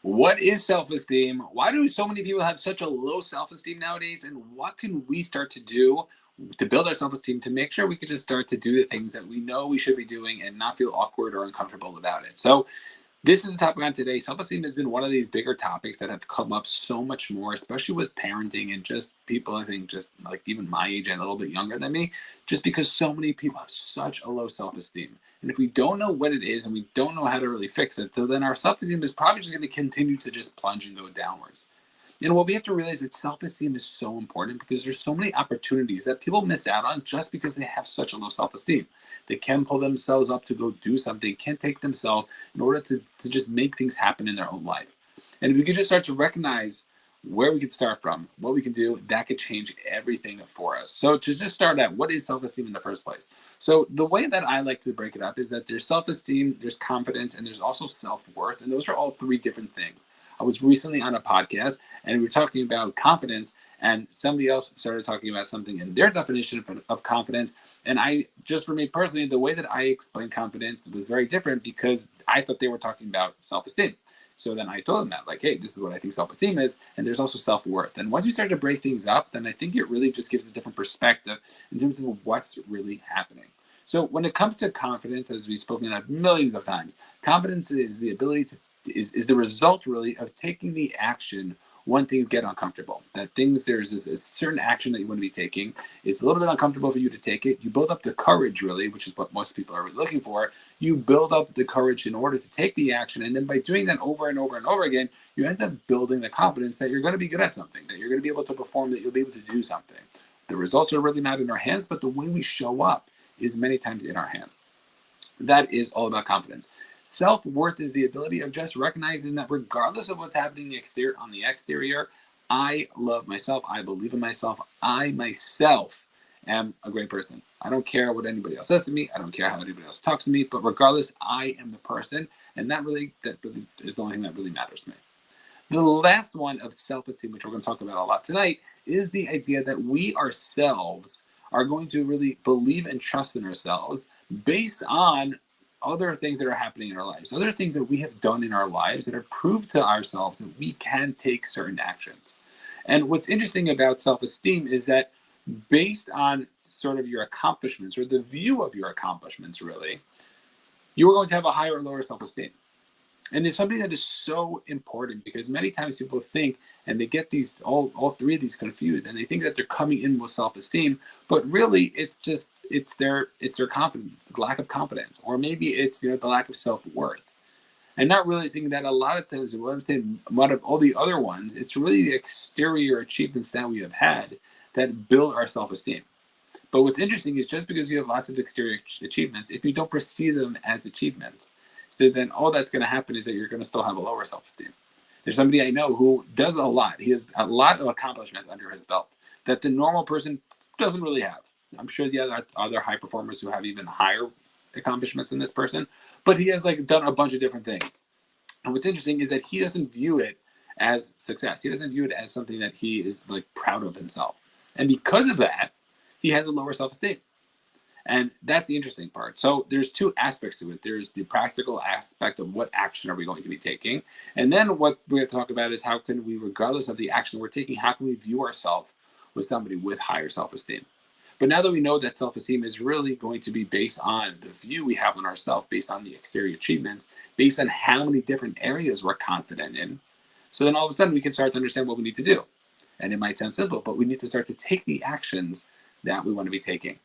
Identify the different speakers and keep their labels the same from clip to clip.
Speaker 1: What is self-esteem? Why do so many people have such a low self-esteem nowadays? And what can we start to do to build our self-esteem to make sure we can just start to do the things that we know we should be doing and not feel awkward or uncomfortable about it? So this is the topic on today. Self-esteem has been one of these bigger topics that have come up so much more, especially with parenting and just people, I think, just like even my age and a little bit younger than me, just because so many people have such a low self-esteem. And if we don't know what it is and we don't know how to really fix it, so then our self-esteem is probably just going to continue to just plunge and go downwards. And what we have to realize is that self-esteem is so important because there's so many opportunities that people miss out on just because they have such a low self-esteem. They can pull themselves up to go do something, can't take themselves in order to just make things happen in their own life. And if we could just start to recognize where we could start from, what we can do, that could change everything for us. So to just start out, what is self-esteem in the first place? So the way that I like to break it up is that there's self-esteem, there's confidence, and there's also self-worth. And those are all three different things. I was recently on a podcast and we were talking about confidence, and somebody else started talking about something in their definition of confidence. And I, just for me personally, the way that I explained confidence was very different because I thought they were talking about self-esteem. So then I told them that, like, hey, this is what I think self-esteem is, and there's also self-worth. And once you start to break things up, then I think it really just gives a different perspective in terms of what's really happening. So when it comes to confidence, as we've spoken of millions of times, confidence is the ability to is the result really of taking the action when things get uncomfortable. That things, there's a certain action that you want to be taking. It's a little bit uncomfortable for you to take it. You build up the courage really, which is what most people are looking for. You build up the courage in order to take the action. And then by doing that over and over and over again, you end up building the confidence that you're going to be good at something, that you're going to be able to perform, that you'll be able to do something. The results are really not in our hands, but the way we show up is many times in our hands. That is all about confidence. Self-worth is the ability of just recognizing that regardless of what's happening on the exterior, I love myself. I believe in myself. I myself am a great person. I don't care what anybody else says to me. I don't care how anybody else talks to me. But regardless, I am the person, and that really is the only thing that really matters to me. The last one of self-esteem, which we're going to talk about a lot tonight, is the idea that we ourselves are going to really believe and trust in ourselves based on other things that are happening in our lives, other things that we have done in our lives that are proved to ourselves that we can take certain actions. And what's interesting about self-esteem is that based on sort of your accomplishments or the view of your accomplishments, really, you are going to have a higher or lower self-esteem. And it's something that is so important because many times people think and they get these all three of these confused and they think that they're coming in with self-esteem, but really it's their confidence, lack of confidence, or maybe it's the lack of self-worth. And not realizing that a lot of times, what I'm saying, out of all the other ones, it's really the exterior achievements that we have had that build our self-esteem. But what's interesting is just because you have lots of exterior achievements, if you don't perceive them as achievements, so then all that's going to happen is that you're going to still have a lower self-esteem. There's somebody I know who does a lot. He has a lot of accomplishments under his belt that the normal person doesn't really have. I'm sure the other high performers who have even higher accomplishments than this person, but he has like done a bunch of different things. And what's interesting is that he doesn't view it as success. He doesn't view it as something that he is like proud of himself. And because of that, he has a lower self-esteem. And that's the interesting part. So there's two aspects to it. There's the practical aspect of what action are we going to be taking. And then what we have to talk about is how can we, regardless of the action we're taking, how can we view ourselves with somebody with higher self-esteem? But now that we know that self-esteem is really going to be based on the view we have on ourselves, based on the exterior achievements, based on how many different areas we're confident in, so then all of a sudden we can start to understand what we need to do. And it might sound simple, but we need to start to take the actions that we want to be taking.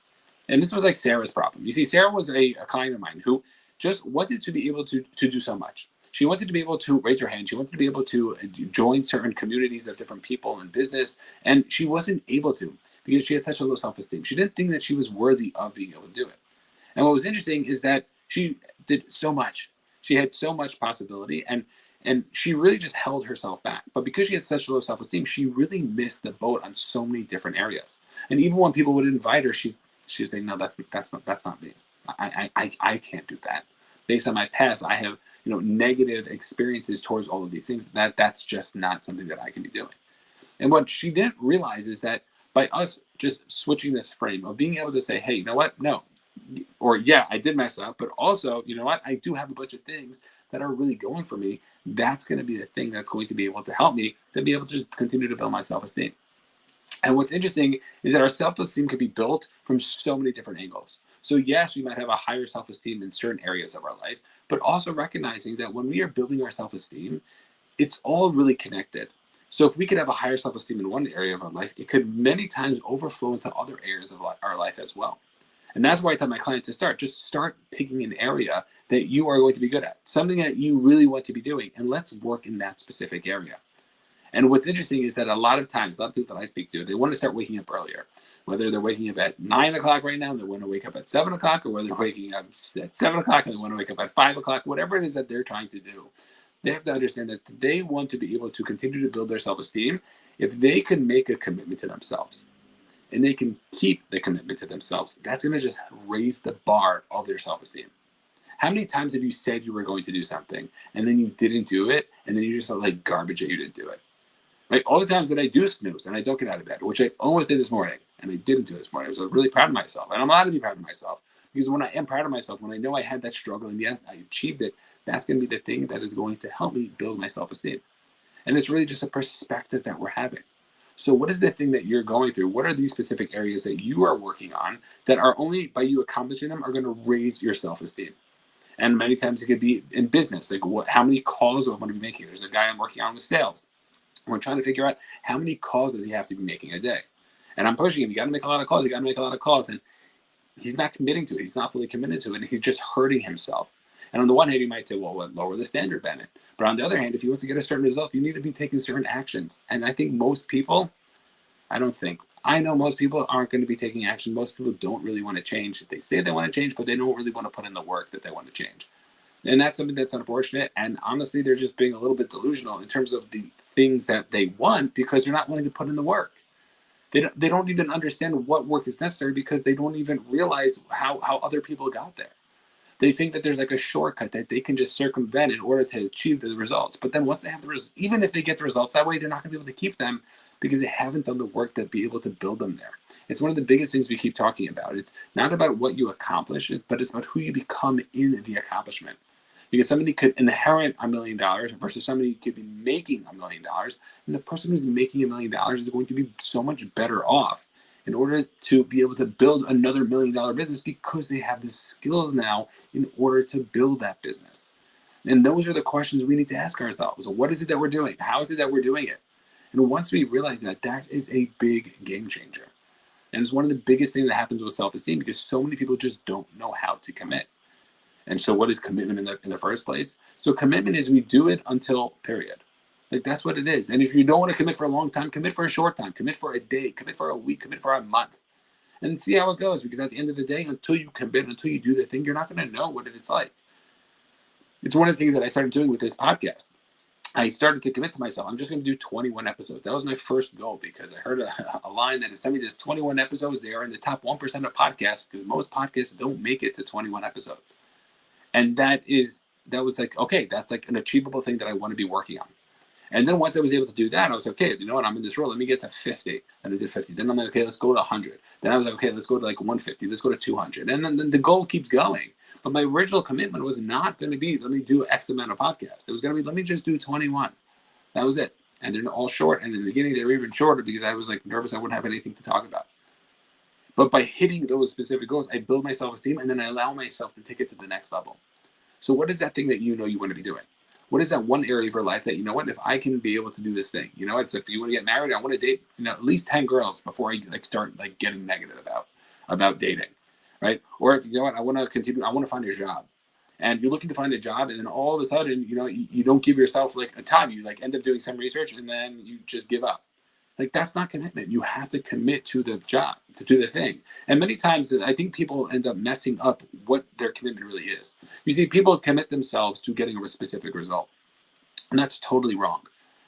Speaker 1: And this was like Sarah's problem. You see, Sarah was a client of mine who just wanted to be able to do so much. She wanted to be able to raise her hand. She wanted to be able to join certain communities of different people in business. And she wasn't able to because she had such a low self-esteem. She didn't think that she was worthy of being able to do it. And what was interesting is that she did so much. She had so much possibility and she really just held herself back. But because she had such low self-esteem, she really missed the boat on so many different areas. And even when people would invite her, she would say, no, that's not me. I can't do that. Based on my past, I have negative experiences towards all of these things. That's just not something that I can be doing. And what she didn't realize is that by us just switching this frame of being able to say, hey, you know what? No. Or yeah, I did mess up, but also, you know what? I do have a bunch of things that are really going for me, that's going to be the thing that's going to be able to help me to be able to just continue to build my self-esteem. And what's interesting is that our self-esteem can be built from so many different angles. So yes, we might have a higher self-esteem in certain areas of our life, but also recognizing that when we are building our self-esteem, it's all really connected. So if we could have a higher self-esteem in one area of our life, it could many times overflow into other areas of our life as well. And that's why I tell my clients to just start picking an area that you are going to be good at, something that you really want to be doing, and let's work in that specific area. And what's interesting is that a lot of times, a lot of people that I speak to, they want to start waking up earlier. Whether they're waking up at 9 o'clock right now, and they want to wake up at 7 o'clock, or whether they're waking up at 7 o'clock and they want to wake up at 5 o'clock, whatever it is that they're trying to do, they have to understand that they want to be able to continue to build their self-esteem if they can make a commitment to themselves and they can keep the commitment to themselves. That's going to just raise the bar of their self-esteem. How many times have you said you were going to do something and then you didn't do it, and then you just felt like garbage that you didn't do it? Right? All the times that I do snooze and I don't get out of bed, which I almost did this morning, and I didn't do this morning. I was really proud of myself, and I'm allowed to be proud of myself, because when I am proud of myself, when I know I had that struggle and yes, I achieved it, that's going to be the thing that is going to help me build my self-esteem. And it's really just a perspective that we're having. So what is the thing that you're going through? What are these specific areas that you are working on that are only by you accomplishing them are going to raise your self-esteem? And many times it could be in business, like how many calls do I want to be making? There's a guy I'm working on with sales. We're trying to figure out how many calls does he have to be making a day. And I'm pushing him. You got to make a lot of calls. You got to make a lot of calls. And he's not committing to it. He's not fully committed to it. And he's just hurting himself. And on the one hand, you might say, well, lower the standard, Bennett. But on the other hand, if you want to get a certain result, you need to be taking certain actions. And I think most people, I know most people aren't going to be taking action. Most people don't really want to change. They say they want to change, but they don't really want to put in the work that they want to change. And that's something that's unfortunate. And honestly, they're just being a little bit delusional in terms of the things that they want, because they're not willing to put in the work. They don't even understand what work is necessary, because they don't even realize how other people got there. They think that there's like a shortcut that they can just circumvent in order to achieve the results. But then once they have the results, even if they get the results that way, they're not going to be able to keep them because they haven't done the work to be able to build them there. It's one of the biggest things we keep talking about. It's not about what you accomplish, but it's about who you become in the accomplishment. Because somebody could inherit $1 million versus somebody could be making $1 million. And the person who's making $1 million is going to be so much better off in order to be able to build another $1 million business, because they have the skills now in order to build that business. And those are the questions we need to ask ourselves. What is it that we're doing? How is it that we're doing it? And once we realize that, that is a big game changer. And it's one of the biggest things that happens with self-esteem, because so many people just don't know how to commit. And so what is commitment in the first place? So commitment is we do it until period. Like, that's what it is. And if you don't want to commit for a long time, commit for a short time, commit for a day, commit for a week, commit for a month, and see how it goes. Because at the end of the day, until you commit, until you do the thing, you're not going to know what it's like. It's one of the things that I started doing with this podcast. I started to commit to myself. I'm just going to do 21 episodes. That was my first goal, because I heard a line that if somebody does 21 episodes, they are in the top 1% of podcasts, because most podcasts don't make it to 21 episodes. And that was like, okay, that's like an achievable thing that I want to be working on. And then once I was able to do that, I was like, okay, you know what? I'm in this role. Let me get to 50. And I did 50. Then I'm like, okay, let's go to 100. Then I was like, okay, let's go to like 150. Let's go to 200. And then the goal keeps going. But my original commitment was not going to be, let me do X amount of podcasts. It was going to be, let me just do 21. That was it. And they're all short. And in the beginning, they were even shorter because I was like nervous I wouldn't have anything to talk about. But by hitting those specific goals, I build my self-esteem, and then I allow myself to take it to the next level. So what is that thing that you know you want to be doing? What is that one area of your life that, you know what, if I can be able to do this thing, you know, it's like, if you want to get married, I want to date, you know, at least 10 girls before I like start like getting negative about dating, right? Or if, you know what, I want to continue, I want to find a job. And you're looking to find a job, and then all of a sudden, you know, you don't give yourself like a time. You like end up doing some research, and then you just give up. Like, that's not commitment. You have to commit to the job, to do the thing. And many times, I think people end up messing up what their commitment really is. You see, people commit themselves to getting a specific result, and that's totally wrong.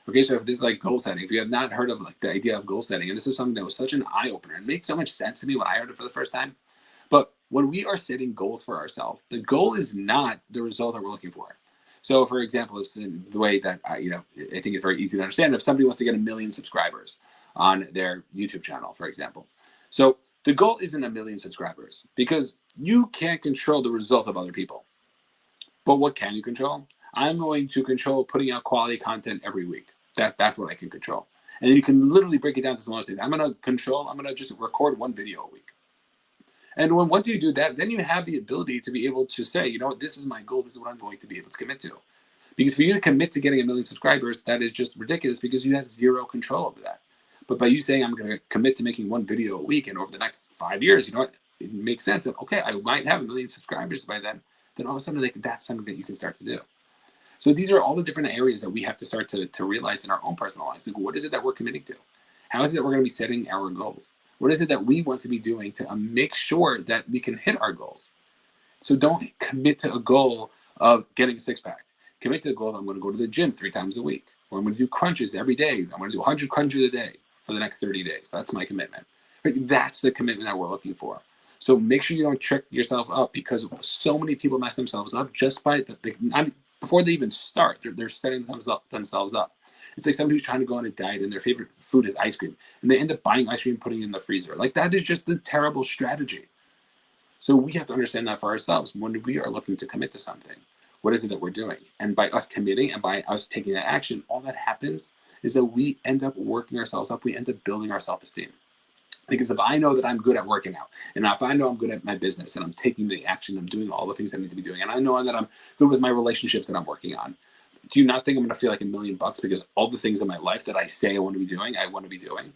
Speaker 1: Okay, so if this is like goal setting, if you have not heard of like the idea of goal setting, and this is something that was such an eye-opener, it made so much sense to me when I heard it for the first time. But when we are setting goals for ourselves, the goal is not the result that we're looking for. So, for example, it's in the way that I think it's very easy to understand. If somebody wants to get 1 million subscribers on their YouTube channel, for example, so the goal isn't 1 million subscribers, because you can't control the result of other people. But what can you control? I'm going to control putting out quality content every week. That's what I can control. And then you can literally break it down to smaller things. I'm going to just record one video a week. And once you do that, then you have the ability to be able to say, you know what, this is my goal. This is what I'm going to be able to commit to. Because for you to commit to getting 1 million subscribers, that is just ridiculous because you have zero control over that. But by you saying I'm going to commit to making one video a week and over the next 5 years, you know what, it makes sense that, okay, I might have 1 million subscribers by then all of a sudden that's something that you can start to do. So these are all the different areas that we have to start to realize in our own personal lives. Like, what is it that we're committing to? How is it that we're going to be setting our goals? What is it that we want to be doing to make sure that we can hit our goals? So don't commit to a goal of getting a six-pack. Commit to the goal that I'm going to go to the gym 3 times a week, or I'm going to do crunches every day. I'm going to do 100 crunches a day for the next 30 days. That's my commitment. Right? That's the commitment that we're looking for. So make sure you don't trick yourself up, because so many people mess themselves up just by before they even start. They're setting themselves up. It's like somebody who's trying to go on a diet and their favorite food is ice cream, and they end up buying ice cream and putting it in the freezer. Like, that is just a terrible strategy. So we have to understand that for ourselves when we are looking to commit to something. What is it that we're doing? And by us committing and by us taking that action, all that happens is that we end up working ourselves up. We end up building our self-esteem. Because if I know that I'm good at working out, and if I know I'm good at my business, and I'm taking the action, I'm doing all the things I need to be doing, and I know that I'm good with my relationships that I'm working on, do you not think I'm going to feel like $1 million because all the things in my life that I say I want to be doing, I want to be doing?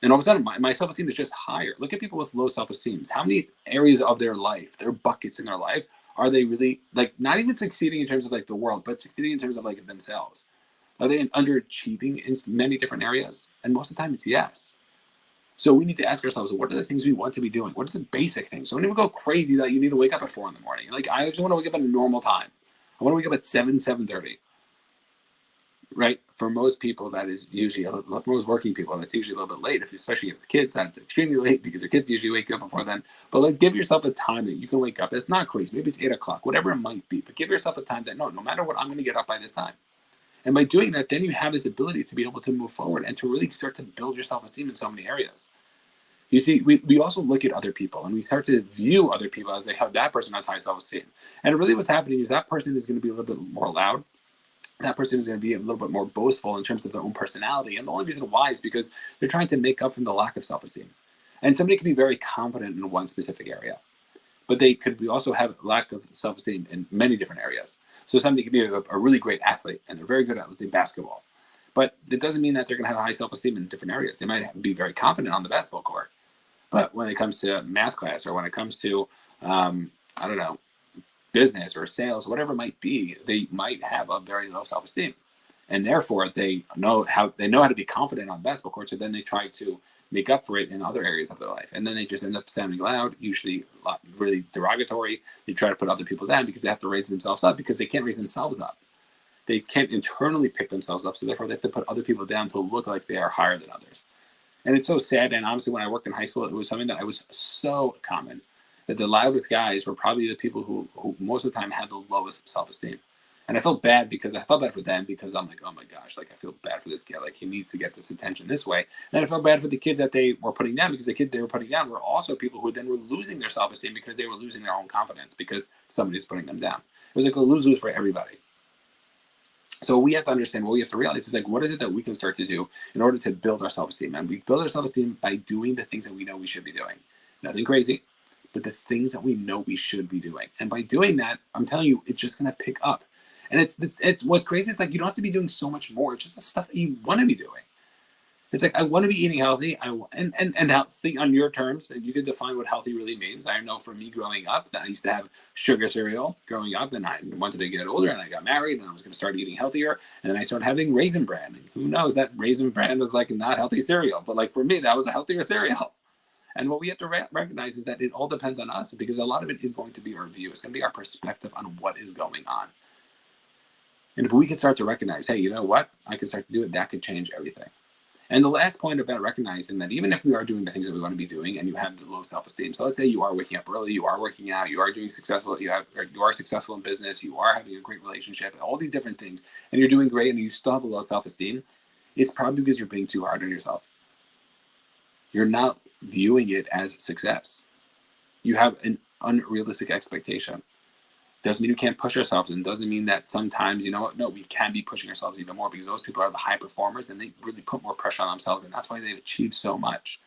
Speaker 1: And all of a sudden, my self-esteem is just higher. Look at people with low self-esteem. How many areas of their life, their buckets in their life, are they really, like, not even succeeding in terms of like the world, but succeeding in terms of like themselves? Are they underachieving in many different areas? And most of the time, it's yes. So we need to ask ourselves, what are the things we want to be doing? What are the basic things? Don't even go crazy that you need to wake up at 4 a.m. Like, I just want to wake up at a normal time. I want to wake up at 7:30. Right? For most people, that is usually, for most working people, that's usually a little bit late. Especially if you have kids, that's extremely late because your kids usually wake up before then. But like, give yourself a time that you can wake up. That's not crazy. Maybe it's 8 o'clock, whatever it might be. But give yourself a time that, no matter what, I'm going to get up by this time. And by doing that, then you have this ability to be able to move forward and to really start to build your self-esteem in so many areas. You see, we also look at other people and we start to view other people as like how that person has high self-esteem. And really what's happening is that person is going to be a little bit more loud. That person is going to be a little bit more boastful in terms of their own personality. And the only reason why is because they're trying to make up for the lack of self-esteem. And somebody can be very confident in one specific area, but they could also have lack of self-esteem in many different areas. So somebody could be a really great athlete and they're very good at, let's say, basketball. But it doesn't mean that they're going to have high self-esteem in different areas. They might be very confident on the basketball court. But when it comes to math class, or when it comes to, I don't know, business or sales, whatever it might be, they might have a very low self-esteem. And therefore, they know how to be confident on the basketball court, so then they try to make up for it in other areas of their life. And then they just end up sounding loud, usually really derogatory. They try to put other people down because they have to raise themselves up, because they can't raise themselves up. They can't internally pick themselves up, so therefore they have to put other people down to look like they are higher than others. And it's so sad. And honestly, when I worked in high school, it was something that was so common, that the loudest guys were probably the people who most of the time had the lowest self-esteem. And I felt bad for them, because I'm like, oh my gosh, like, I feel bad for this kid. Like, he needs to get this attention this way. And I felt bad for the kids that they were putting down, because the kids they were putting down were also people who then were losing their self-esteem because they were losing their own confidence because somebody's putting them down. It was like a lose-lose for everybody. So we have to understand, what we have to realize is, like, what is it that we can start to do in order to build our self-esteem? And we build our self-esteem by doing the things that we know we should be doing. Nothing crazy, but the things that we know we should be doing. And by doing that, I'm telling you, it's just going to pick up. And it's what's crazy is, like, you don't have to be doing so much more. It's just the stuff that you want to be doing. It's like, I want to be eating healthy, and healthy on your terms. And you can define what healthy really means. I know for me growing up, that I used to have sugar cereal growing up, and I wanted to get older, and I got married, and I was going to start eating healthier. And then I started having Raisin Bran. And who knows, that Raisin Bran is like not healthy cereal, but like for me, that was a healthier cereal. And what we have to recognize is that it all depends on us, because a lot of it is going to be our view. It's going to be our perspective on what is going on. And if we can start to recognize, hey, you know what? I can start to do it. That could change everything. And the last point about recognizing that even if we are doing the things that we want to be doing and you have the low self-esteem, so let's say you are waking up early, you are working out, you are doing successful, you are successful in business, you are having a great relationship, and all these different things, and you're doing great and you still have a low self-esteem, it's probably because you're being too hard on yourself. You're not viewing it as success. You have an unrealistic expectation. Doesn't mean we can't push ourselves, and doesn't mean that sometimes, you know what, no, we can be pushing ourselves even more, because those people are the high performers and they really put more pressure on themselves, and that's why they've achieved so much.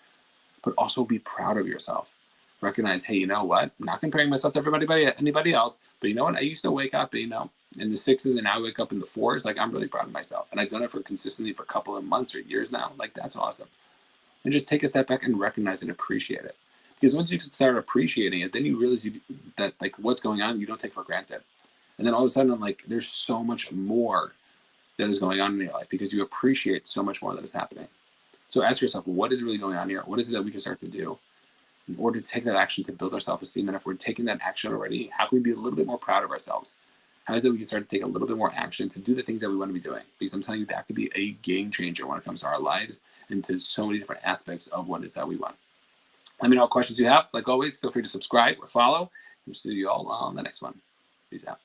Speaker 1: But also be proud of yourself. Recognize, hey, you know what? I'm not comparing myself to anybody else, but you know what? I used to wake up, you know, in the 6s, and now I wake up in the 4s. Like, I'm really proud of myself. And I've done it for consistently for a couple of months or years now. Like, that's awesome. And just take a step back and recognize and appreciate it. Because once you start appreciating it, then you realize that like what's going on, you don't take for granted. And then all of a sudden, I'm like, there's so much more that is going on in your life because you appreciate so much more that is happening. So ask yourself, what is really going on here? What is it that we can start to do in order to take that action to build our self-esteem? And if we're taking that action already, how can we be a little bit more proud of ourselves? How is it we can start to take a little bit more action to do the things that we want to be doing? Because I'm telling you, that could be a game changer when it comes to our lives and to so many different aspects of what it is that we want. Let me know what questions you have. Like always, feel free to subscribe or follow. We'll see you all on the next one. Peace out.